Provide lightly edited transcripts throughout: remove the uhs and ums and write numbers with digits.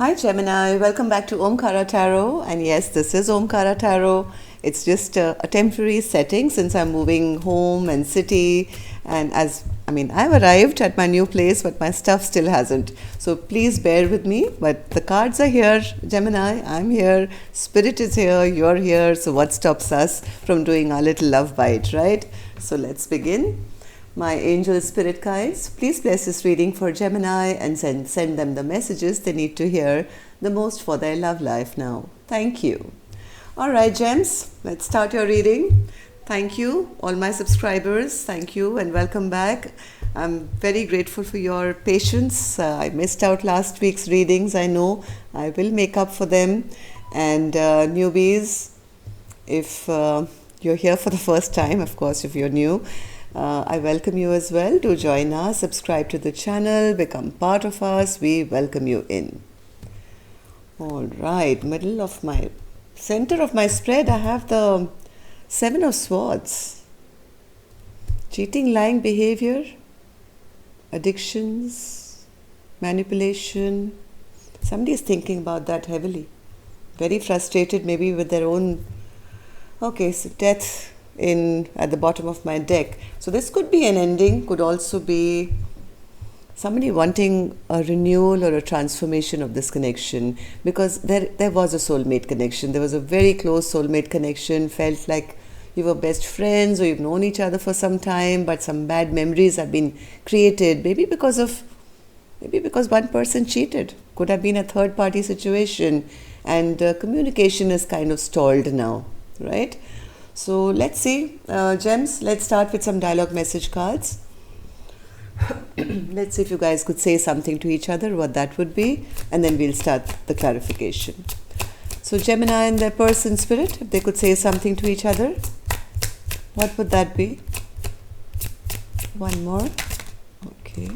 Hi Gemini, welcome back to Omkaratarot, and yes, this is Omkaratarot. It's just a temporary setting since I'm moving home and city, and I've arrived at my new place, but my stuff still hasn't. So please bear with me, but the cards are here, Gemini, I'm here, Spirit is here, you're here, so what stops us from doing our little love bite, right? So let's begin. My angel spirit guides, please bless this reading for Gemini and send them the messages they need to hear the most for their love life now. Thank you. Alright, Gems, let's start your reading. Thank you, all my subscribers. Thank you and welcome back. I'm very grateful for your patience. I missed out last week's readings, I know. I will make up for them. And newbies, if you're here for the first time, of course, if you're new, I welcome you as well. Do join us, subscribe to the channel, become part of us. We welcome you in. All right, center of my spread, I have the Seven of Swords. Cheating, lying behavior, addictions, manipulation. Somebody is thinking about that heavily. Very frustrated maybe with their own. Okay, so death at the bottom of my deck. So this could be an ending, could also be somebody wanting a renewal or a transformation of this connection, because there was a soulmate connection. There was a very close soulmate connection, felt like you were best friends or you've known each other for some time, but some bad memories have been created, maybe because one person cheated. Could have been a third party situation, and communication is kind of stalled now, right? So let's see, Gems, let's start with some dialogue message cards. Let's see if you guys could say something to each other, what that would be, and then we'll start the clarification. So Gemini and their person spirit, if they could say something to each other, what would that be? One more. Okay.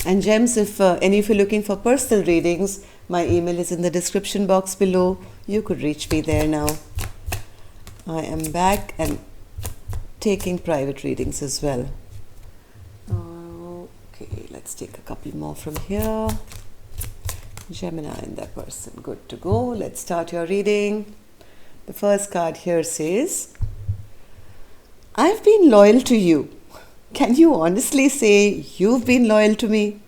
And Gems, if any of you are looking for personal readings, my email is in the description box below. You could reach me there now. I am back and taking private readings as well. Okay, let's take a couple more from here. Gemini and that person, good to go. Let's start your reading. The first card here says, I've been loyal to you. Can you honestly say you've been loyal to me?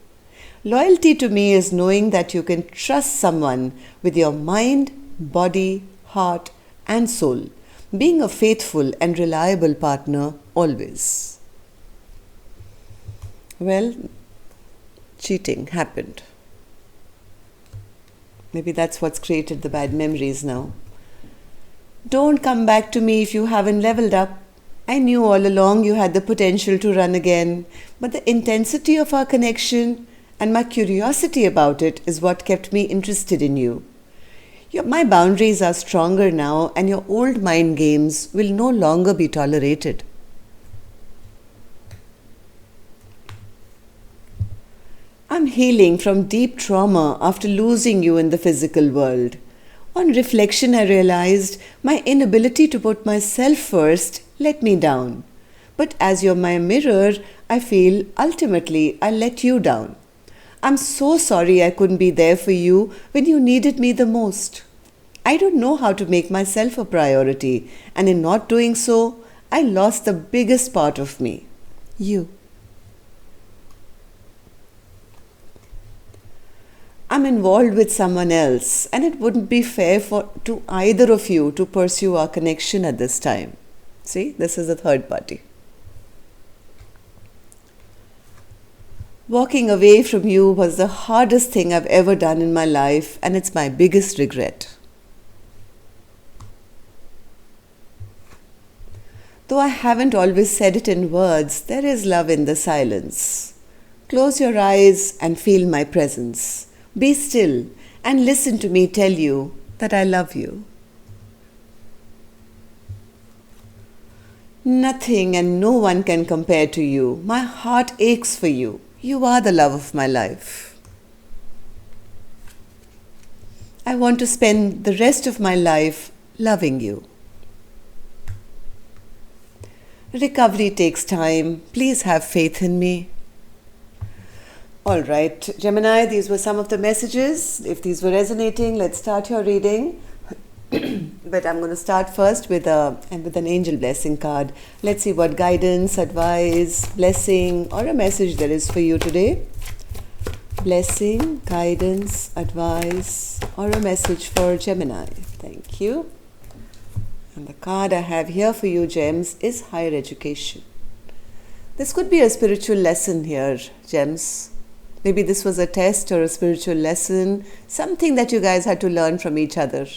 Loyalty to me is knowing that you can trust someone with your mind, body, heart, and soul. Being a faithful and reliable partner always. Well, cheating happened. Maybe that's what's created the bad memories now. Don't come back to me if you haven't leveled up. I knew all along you had the potential to run again, but the intensity of our connection and my curiosity about it is what kept me interested in you. My boundaries are stronger now, and your old mind games will no longer be tolerated. I'm healing from deep trauma after losing you in the physical world. On reflection, I realized my inability to put myself first let me down. But as you're my mirror, I feel ultimately I let you down. I'm so sorry I couldn't be there for you when you needed me the most. I don't know how to make myself a priority, and in not doing so, I lost the biggest part of me, you. I'm involved with someone else, and it wouldn't be fair to either of you to pursue our connection at this time. See, this is a third party. Walking away from you was the hardest thing I've ever done in my life, and it's my biggest regret. Though I haven't always said it in words, there is love in the silence. Close your eyes and feel my presence. Be still and listen to me tell you that I love you. Nothing and no one can compare to you. My heart aches for you. You are the love of my life. I want to spend the rest of my life loving you. Recovery takes time. Please have faith in me. All right, Gemini, these were some of the messages. If these were resonating, let's start your reading. But I'm going to start first with an angel blessing card. Let's see what guidance, advice, blessing, or a message there is for you today. Blessing, guidance, advice, or a message for Gemini. Thank you. And the card I have here for you, Gems, is higher education. This could be a spiritual lesson here, Gems. Maybe this was a test or a spiritual lesson, something that you guys had to learn from each other.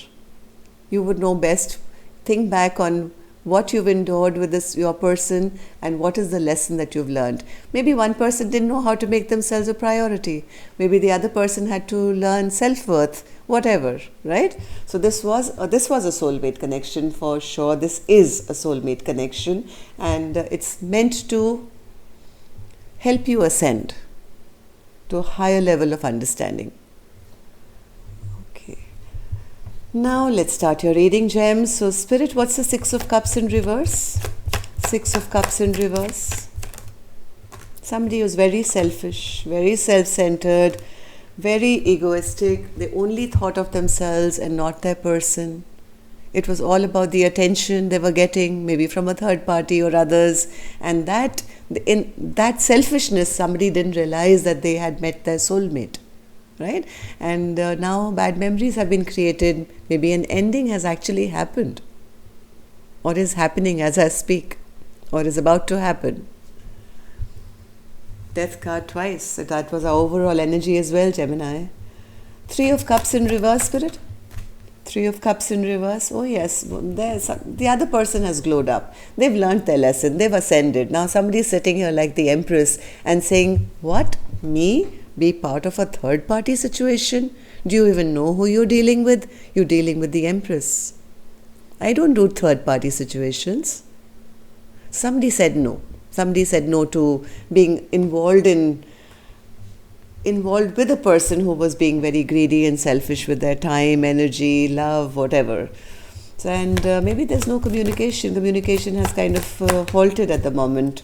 You would know best. Think back on what you've endured with your person and what is the lesson that you've learned. Maybe one person didn't know how to make themselves a priority. Maybe the other person had to learn self-worth, whatever, right? So this was a soulmate connection for sure. This is a soulmate connection, and it's meant to help you ascend to a higher level of understanding. Now let's start your reading, Gems. So Spirit, what's the Six of Cups in reverse? Six of Cups in reverse. Somebody who's very selfish, very self-centered, very egoistic. They only thought of themselves and not their person. It was all about the attention they were getting, maybe from a third party or others. And in that selfishness, somebody didn't realize that they had met their soulmate. Right? And now bad memories have been created. Maybe an ending has actually happened, or is happening as I speak, or is about to happen. Death card twice. So that was our overall energy as well, Gemini. Three of Cups in reverse, Spirit. Three of Cups in reverse. Oh yes, the other person has glowed up. They've learned their lesson. They've ascended. Now somebody's sitting here like the Empress and saying, what? Me? Be part of a third-party situation? Do you even know who you're dealing with? You're dealing with the Empress. I don't do third-party situations. Somebody said no. Somebody said no to being involved with a person who was being very greedy and selfish with their time, energy, love, whatever. So, and maybe there's no communication. Communication has kind of halted at the moment.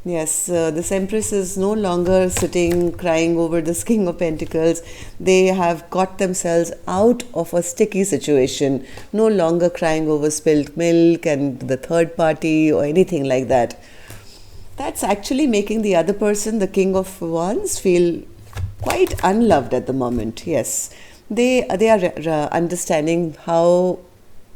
Yes, this Empress is no longer sitting crying over this King of Pentacles. They have got themselves out of a sticky situation, no longer crying over spilt milk and the third party or anything like that. That's actually making the other person, the King of Wands, feel quite unloved at the moment. Yes, they are understanding how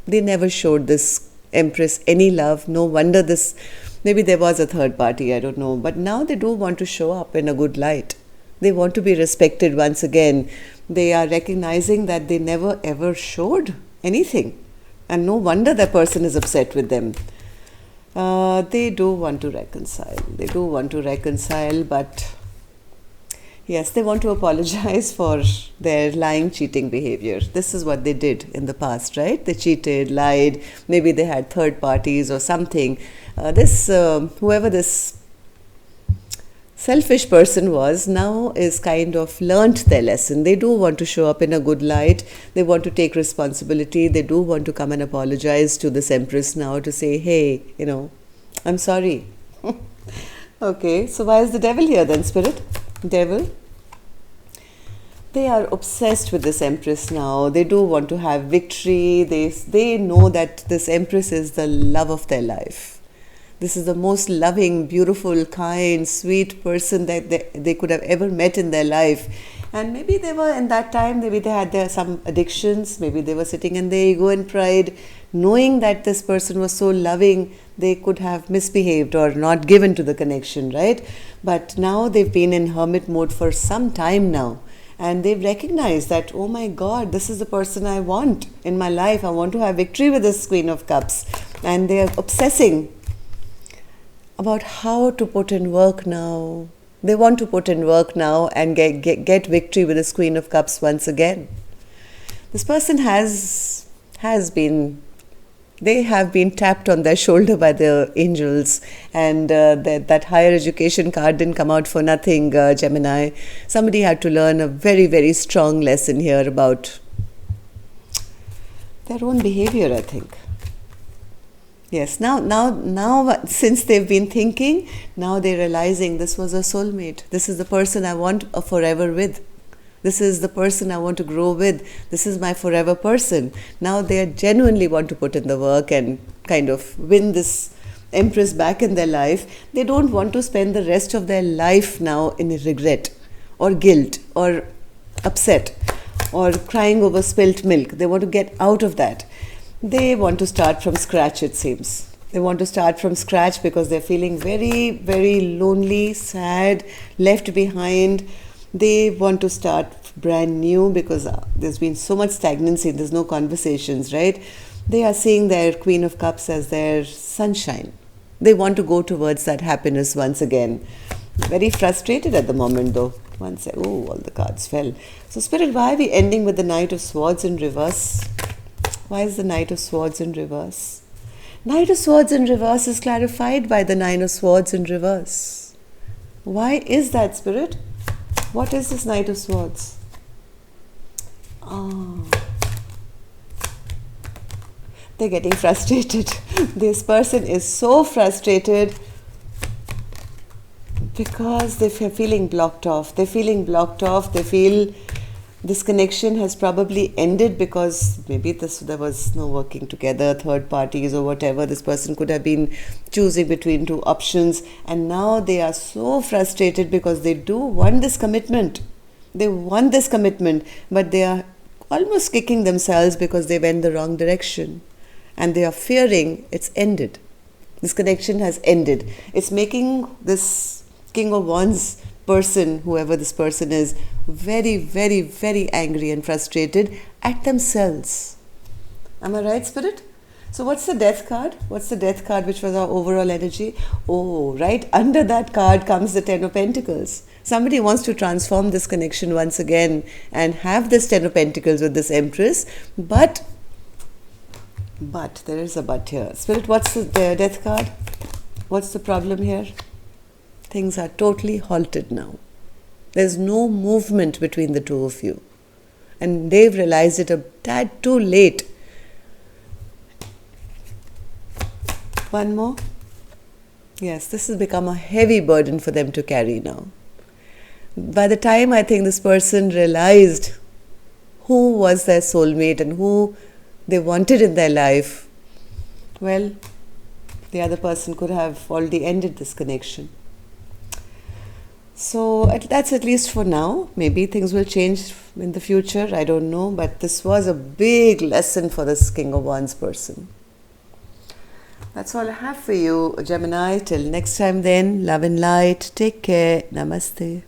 they never showed this Empress any love. No wonder this. Maybe there was a third party, I don't know. But now they do want to show up in a good light. They want to be respected once again. They are recognizing that they never ever showed anything. And no wonder that person is upset with them. They do want to reconcile. They do want to reconcile, but yes, they want to apologize for their lying, cheating behavior. This is what they did in the past, right? They cheated, lied. Maybe they had third parties or something. Whoever this selfish person was, now is kind of learnt their lesson. They do want to show up in a good light. They want to take responsibility. They do want to come and apologize to this Empress now to say, hey, I'm sorry. Okay, so why is the Devil here then, Spirit? Devil. They are obsessed with this Empress now. They do want to have victory. They know that this Empress is the love of their life. This is the most loving, beautiful, kind, sweet person that they could have ever met in their life. And maybe they were, in that time, maybe they had some addictions. Maybe they were sitting in their ego and pride. Knowing that this person was so loving, they could have misbehaved or not given to the connection, right? But now they've been in hermit mode for some time now. And they've recognized that, oh my God, this is the person I want in my life. I want to have victory with this Queen of Cups. And they are obsessing about how to put in work now. They want to put in work now and get victory with this Queen of Cups once again. This person they have been tapped on their shoulder by the angels, and that higher education card didn't come out for nothing, Gemini. Somebody had to learn a very, very strong lesson here about their own behavior, I think. Yes, now, since they've been thinking, now they're realizing this was a soulmate. This is the person I want a forever with. This is the person I want to grow with. This is my forever person. Now they genuinely want to put in the work and kind of win this Empress back in their life. They don't want to spend the rest of their life now in regret or guilt or upset or crying over spilt milk. They want to get out of that. They want to start from scratch, it seems. They want to start from scratch because they're feeling very, very lonely, sad, left behind. They want to start brand new because there's been so much stagnancy, there's no conversations, right? They are seeing their Queen of Cups as their sunshine. They want to go towards that happiness once again. Very frustrated at the moment though. All the cards fell. So Spirit, why are we ending with the Knight of Swords in reverse? Why is the Knight of Swords in reverse? Knight of Swords in reverse is clarified by the Nine of Swords in reverse. Why is that, Spirit? What is this Knight of Swords? They're getting frustrated. This person is so frustrated because they're feeling blocked off. They're feeling blocked off. They feel this connection has probably ended because maybe there was no working together, third parties or whatever. This person could have been choosing between two options, and now they are so frustrated because they do want this commitment. They want this commitment, but they are almost kicking themselves because they went the wrong direction. And they are fearing it's ended. This connection has ended. It's making this King of Wands person, whoever this person is, very, very, very angry and frustrated at themselves. Am I right, Spirit? So what's the Death card? What's the Death card, which was our overall energy? Oh, right under that card comes the Ten of Pentacles. Somebody wants to transform this connection once again and have this Ten of Pentacles with this Empress, but there is a but here. Spirit, what's the Death card? What's the problem here? Things are totally halted now. There's no movement between the two of you. And they've realized it a tad too late. One more. Yes, this has become a heavy burden for them to carry now. By the time I think this person realized who was their soulmate and who they wanted in their life, well, the other person could have already ended this connection. So that's at least for now. Maybe things will change in the future, I don't know, but this was a big lesson for this King of Wands person. That's all I have for you, Gemini. Till next time then, love and light. Take care. Namaste.